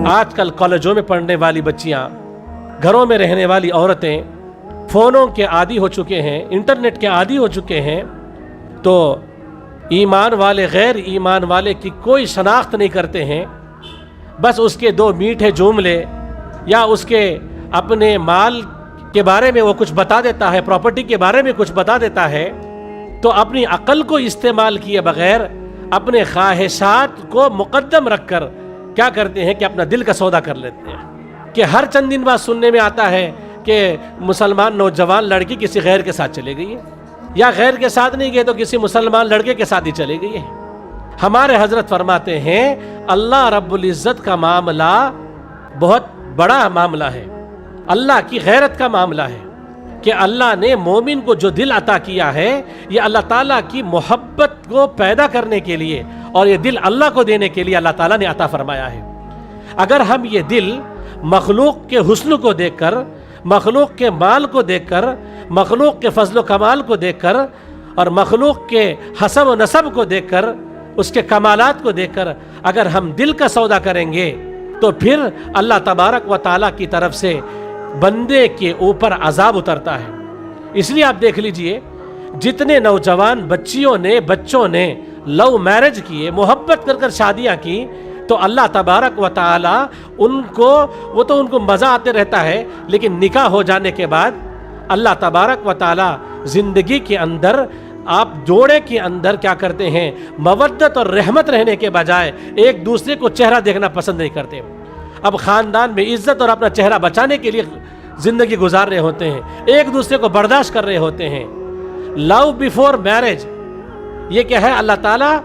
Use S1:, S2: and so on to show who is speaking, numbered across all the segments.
S1: آج کل کالجوں میں پڑھنے والی بچیاں، گھروں میں رہنے والی عورتیں فونوں کے عادی ہو چکے ہیں، انٹرنیٹ کے عادی ہو چکے ہیں، تو ایمان والے غیر ایمان والے کی کوئی شناخت نہیں کرتے ہیں. بس اس کے دو میٹھے جملے یا اس کے اپنے مال کے بارے میں وہ کچھ بتا دیتا ہے، پراپرٹی کے بارے میں کچھ بتا دیتا ہے، تو اپنی عقل کو استعمال کیے بغیر اپنے خواہشات کو مقدم رکھ کر کیا کرتے ہیں کہ اپنا دل کا سودا کر لیتے ہیں. کہ ہر چند دن بعد سننے میں آتا ہے کہ مسلمان نوجوان لڑکی کسی غیر کے ساتھ چلے گئی ہے، یا غیر کے ساتھ نہیں گئے تو کسی مسلمان لڑکے کے ساتھ ہی چلے گئی ہے. ہمارے حضرت فرماتے ہیں اللہ رب العزت کا معاملہ بہت بڑا معاملہ ہے، اللہ کی غیرت کا معاملہ ہے کہ اللہ نے مومن کو جو دل عطا کیا ہے یہ اللہ تعالیٰ کی محبت کو پیدا کرنے کے لیے، اور یہ دل اللہ کو دینے کے لیے اللہ تعالیٰ نے عطا فرمایا ہے. اگر ہم یہ دل مخلوق کے حسن کو دیکھ کر، مخلوق کے مال کو دیکھ کر، مخلوق کے فضل و کمال کو دیکھ کر، اور مخلوق کے حسب و نسب کو دیکھ کر، اس کے کمالات کو دیکھ کر اگر ہم دل کا سودا کریں گے تو پھر اللہ تبارک و تعالیٰ کی طرف سے بندے کے اوپر عذاب اترتا ہے. اس لیے آپ دیکھ لیجئے جتنے نوجوان بچوں نے لو میرج کیے، محبت کر کر شادیاں کی، تو اللہ تبارک و تعالی ان کو مزہ آتے رہتا ہے، لیکن نکاح ہو جانے کے بعد اللہ تبارک و تعالی زندگی کے اندر آپ جوڑے کے اندر کیا کرتے ہیں، مودت اور رحمت رہنے کے بجائے ایک دوسرے کو چہرہ دیکھنا پسند نہیں کرتے. اب خاندان میں عزت اور اپنا چہرہ بچانے کے لیے زندگی گزار رہے ہوتے ہیں، ایک دوسرے کو برداشت کر رہے ہوتے ہیں. لو بیفور میرج یہ کیا ہے؟ اللہ تعالیٰ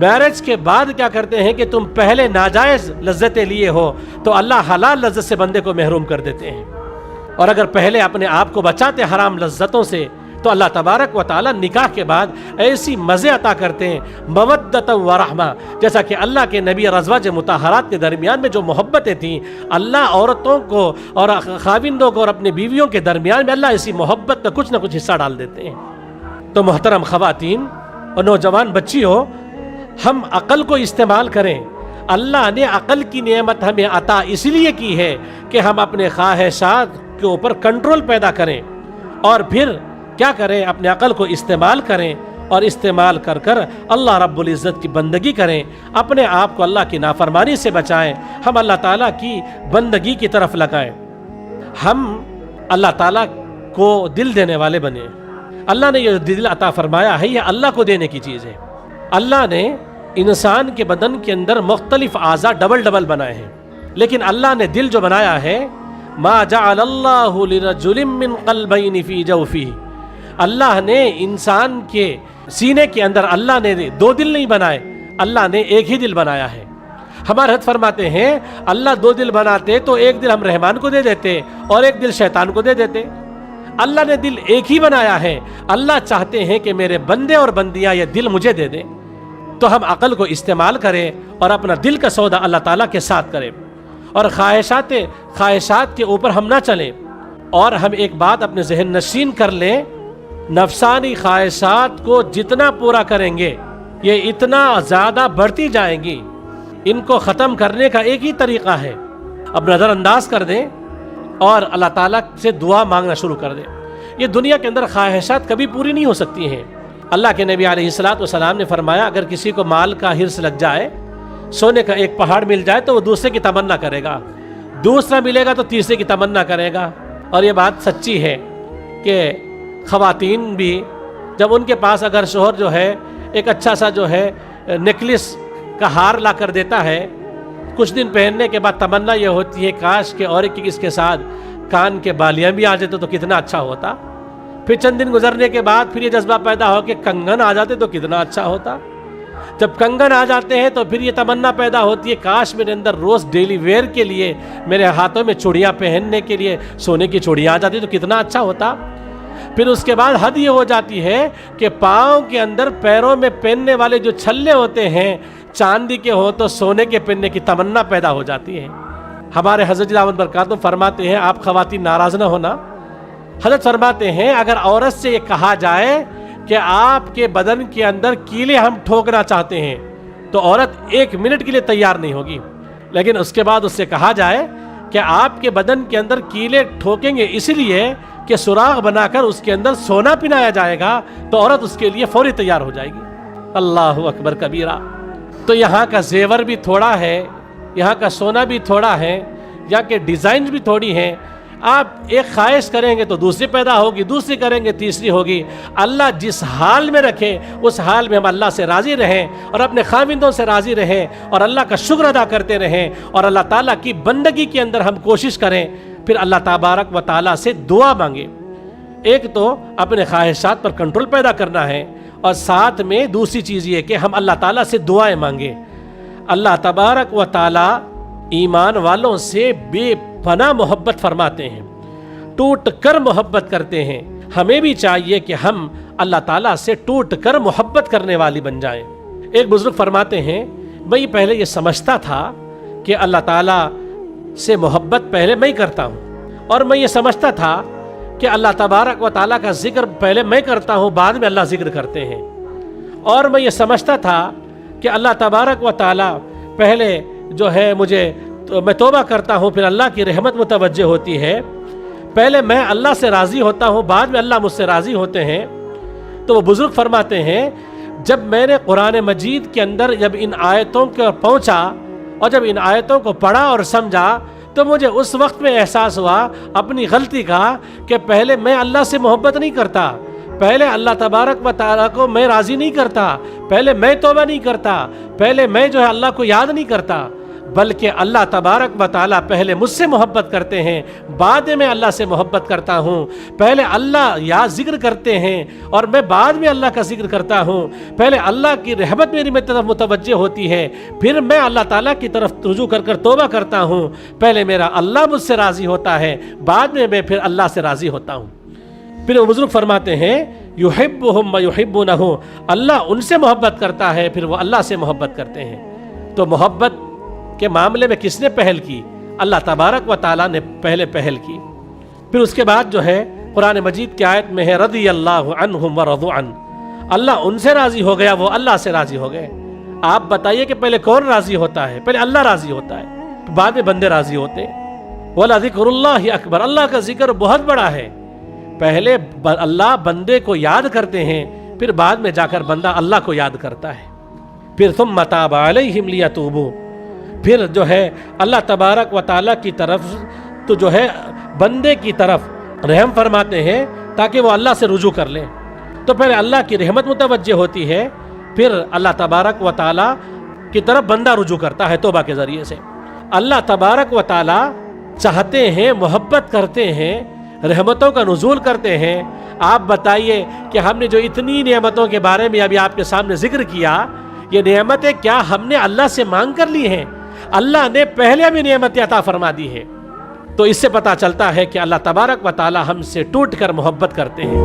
S1: میرج کے بعد کیا کرتے ہیں کہ تم پہلے ناجائز لذتیں لیے ہو تو اللہ حلال لذت سے بندے کو محروم کر دیتے ہیں، اور اگر پہلے اپنے آپ کو بچاتے حرام لذتوں سے تو اللہ تبارک و تعالیٰ نکاح کے بعد ایسی مزے عطا کرتے ہیں، مودت و رحمہ، جیسا کہ اللہ کے نبی اور ازواج مطہرات کے درمیان میں جو محبتیں تھیں، اللہ عورتوں کو اور خاوندوں کو اور اپنے بیویوں کے درمیان میں اللہ اسی محبت کا کچھ نہ کچھ حصہ ڈال دیتے ہیں. تو محترم خواتین اور نوجوان بچیوں، ہم عقل کو استعمال کریں. اللہ نے عقل کی نعمت ہمیں عطا اس لیے کی ہے کہ ہم اپنے خواہشات کے اوپر کنٹرول پیدا کریں، اور پھر کیا کریں، اپنے عقل کو استعمال کریں، اور استعمال کر کر اللہ رب العزت کی بندگی کریں، اپنے آپ کو اللہ کی نافرمانی سے بچائیں، ہم اللہ تعالیٰ کی بندگی کی طرف لگائیں، ہم اللہ تعالیٰ کو دل دینے والے بنیں. اللہ نے یہ دل عطا فرمایا ہے، یہ اللہ کو دینے کی چیز ہے. اللہ نے انسان کے بدن کے اندر مختلف اعضاء ڈبل بنائے ہیں، لیکن اللہ نے دل جو بنایا ہے، ما جعل اللہ لرجل من قلبین فی جوفہ، اللہ نے انسان کے سینے کے اندر اللہ نے دو دل نہیں بنائے، اللہ نے ایک ہی دل بنایا ہے. ہمارے حضرت فرماتے ہیں اللہ دو دل بناتے تو ایک دل ہم رحمان کو دے دیتے اور ایک دل شیطان کو دے دیتے. اللہ نے دل ایک ہی بنایا ہے. اللہ چاہتے ہیں کہ میرے بندے اور بندیاں یہ دل مجھے دے دیں، تو ہم عقل کو استعمال کریں اور اپنا دل کا سودا اللہ تعالیٰ کے ساتھ کریں، اور خواہشات کے اوپر ہم نہ چلیں. اور ہم ایک بات اپنے ذہن نشین کر لیں، نفسانی خواہشات کو جتنا پورا کریں گے یہ اتنا زیادہ بڑھتی جائیں گی. ان کو ختم کرنے کا ایک ہی طریقہ ہے، اب نظر انداز کر دیں اور اللہ تعالیٰ سے دعا مانگنا شروع کر دیں. یہ دنیا کے اندر خواہشات کبھی پوری نہیں ہو سکتی ہیں. اللہ کے نبی علیہ الصلوۃ نے فرمایا اگر کسی کو مال کا حرص لگ جائے، سونے کا ایک پہاڑ مل جائے تو وہ دوسرے کی تمنا کرے گا، دوسرا ملے گا تو تیسرے کی تمنا کرے گا. اور یہ بات سچی ہے کہ خواتین بھی جب ان کے پاس اگر شوہر جو ہے ایک اچھا سا جو ہے نیکلس کا ہار لا کر دیتا ہے، کچھ دن پہننے کے بعد تمنا یہ ہوتی ہے کاش کہ اور اس کے ساتھ کان کے بالیاں بھی آ جاتے تو کتنا اچھا ہوتا. پھر چند دن گزرنے کے بعد پھر یہ جذبہ پیدا ہو کہ کنگن آ جاتے تو کتنا اچھا ہوتا. جب کنگن آ جاتے ہیں تو پھر یہ تمنا پیدا ہوتی ہے کاش میرے اندر روز ڈیلی ویئر کے لیے میرے ہاتھوں میں چوڑیاں پہننے کے لیے سونے کی چوڑیاں آ جاتی تو کتنا اچھا ہوتا. پھر اس کے بعد حد یہ ہو جاتی ہے کہ پاؤں کے اندر پیروں میں پہننے والے جو چھلے ہوتے ہیں چاندی کے ہو تو سونے کے پہننے کی تمنا پیدا ہو جاتی ہے. ہمارے حضرت دامت برکاتہ فرماتے ہیں، آپ خواتین ناراض نہ ہونا، حضرت فرماتے ہیں اگر عورت سے یہ کہا جائے کہ آپ کے بدن کے اندر کیلیں ہم ٹھوکنا چاہتے ہیں تو عورت ایک منٹ کے لیے تیار نہیں ہوگی. لیکن اس کے بعد اس سے کہا جائے کہ آپ کے بدن کے اندر کیلے ٹھوکیں گے اس لیے کہ سراغ بنا کر اس کے اندر سونا پنایا جائے گا تو عورت اس کے لیے فوری تیار ہو جائے گی۔ اللہ اکبر کبیرہ۔ تو یہاں کا زیور بھی تھوڑا ہے، یہاں کا سونا بھی تھوڑا ہے، یہاں کے ڈیزائنز بھی تھوڑی ہیں۔ آپ ایک خواہش کریں گے تو دوسری پیدا ہوگی، دوسری کریں گے تیسری ہوگی۔ اللہ جس حال میں رکھے اس حال میں ہم اللہ سے راضی رہیں اور اپنے خاوندوں سے راضی رہیں اور اللہ کا شکر ادا کرتے رہیں اور اللہ تعالیٰ کی بندگی کے اندر ہم کوشش کریں۔ پھر اللہ تبارک و تعالیٰ سے دعا مانگیں۔ ایک تو اپنے خواہشات پر کنٹرول پیدا کرنا ہے، اور ساتھ میں دوسری چیز یہ کہ ہم اللہ تعالیٰ سے دعائیں مانگیں۔ اللہ تبارک و تعالیٰ ایمان والوں سے بے پناہ محبت فرماتے ہیں، ٹوٹ کر محبت کرتے ہیں۔ ہمیں بھی چاہیے کہ ہم اللہ تعالیٰ سے ٹوٹ کر محبت کرنے والی بن جائیں۔ ایک بزرگ فرماتے ہیں، میں پہلے یہ سمجھتا تھا کہ اللہ تعالیٰ سے محبت پہلے میں کرتا ہوں، اور میں یہ سمجھتا تھا کہ اللہ تبارک و تعالیٰ کا ذکر پہلے میں کرتا ہوں، بعد میں اللہ ذکر کرتے ہیں، اور میں یہ سمجھتا تھا کہ اللہ تبارک و تعالیٰ پہلے جو ہے میں توبہ کرتا ہوں، پھر اللہ کی رحمت متوجہ ہوتی ہے، پہلے میں اللہ سے راضی ہوتا ہوں، بعد میں اللہ مجھ سے راضی ہوتے ہیں۔ تو وہ بزرگ فرماتے ہیں، جب میں نے قرآن مجید کے اندر جب ان آیتوں کو پہنچا اور جب ان آیتوں کو پڑھا اور سمجھا تو مجھے اس وقت میں احساس ہوا اپنی غلطی کا کہ پہلے میں اللہ سے محبت نہیں کرتا، پہلے اللہ تبارک و تعالیٰ کو میں راضی نہیں کرتا، پہلے میں توبہ نہیں کرتا، پہلے میں جو ہے اللہ کو یاد نہیں کرتا، بلکہ اللہ تبارک و تعالیٰ پہلے مجھ سے محبت کرتے ہیں، بعد میں اللہ سے محبت کرتا ہوں۔ پہلے اللہ یا ذکر کرتے ہیں اور میں بعد میں اللہ کا ذکر کرتا ہوں۔ پہلے اللہ کی رحمت میری طرف متوجہ ہوتی ہے، پھر میں اللہ تعالیٰ کی طرف رجوع کر توبہ کرتا ہوں۔ پہلے میرا اللہ مجھ سے راضی ہوتا ہے، بعد میں پھر اللہ سے راضی ہوتا ہوں۔ پھر وہ بزرگ فرماتے ہیں، یحبہم و یحبونہ، اللہ ان سے محبت کرتا ہے، پھر وہ اللہ سے محبت کرتے ہیں۔ تو محبت کے معاملے میں کس نے پہل کی؟ اللہ تبارک و تعالیٰ نے پہلے پہل کی۔ پھر اس کے بعد جو ہے قرآن مجید کی آیت میں ہے، رضی اللہ عنہم ورضوا عنہ، اللہ ان سے راضی ہو گیا، وہ اللہ سے راضی ہو گئے۔ آپ بتائیے کہ پہلے کون راضی ہوتا ہے؟ پہلے اللہ راضی ہوتا ہے، بعد میں بندے راضی ہوتے ہیں۔ وَلَذِكْرُ اللَّهِ اکبر، اللہ کا ذکر بہت بڑا ہے۔ پہلے اللہ بندے کو یاد کرتے ہیں، پھر بعد میں جا کر بندہ اللہ کو یاد کرتا ہے۔ پھر ثُمَّ تَابَ عَلَيْهِمْ لِيَتُوبُوا، پھر جو ہے اللہ تبارک و تعالیٰ کی طرف تو جو ہے بندے کی طرف رحم فرماتے ہیں تاکہ وہ اللہ سے رجوع کر لیں۔ تو پہلے اللہ کی رحمت متوجہ ہوتی ہے، پھر اللہ تبارک و تعالیٰ کی طرف بندہ رجوع کرتا ہے توبہ کے ذریعے سے۔ اللہ تبارک و تعالیٰ چاہتے ہیں، محبت کرتے ہیں، رحمتوں کا نزول کرتے ہیں۔ آپ بتائیے کہ ہم نے جو اتنی نعمتوں کے بارے میں ابھی آپ کے سامنے ذکر کیا، یہ نعمتیں کیا ہم نے اللہ سے مانگ کر لی ہیں؟ اللہ نے پہلے بھی نعمتیں عطا فرما دی ہے۔ تو اس سے پتہ چلتا ہے کہ اللہ تبارک و تعالی ہم سے ٹوٹ کر محبت کرتے ہیں۔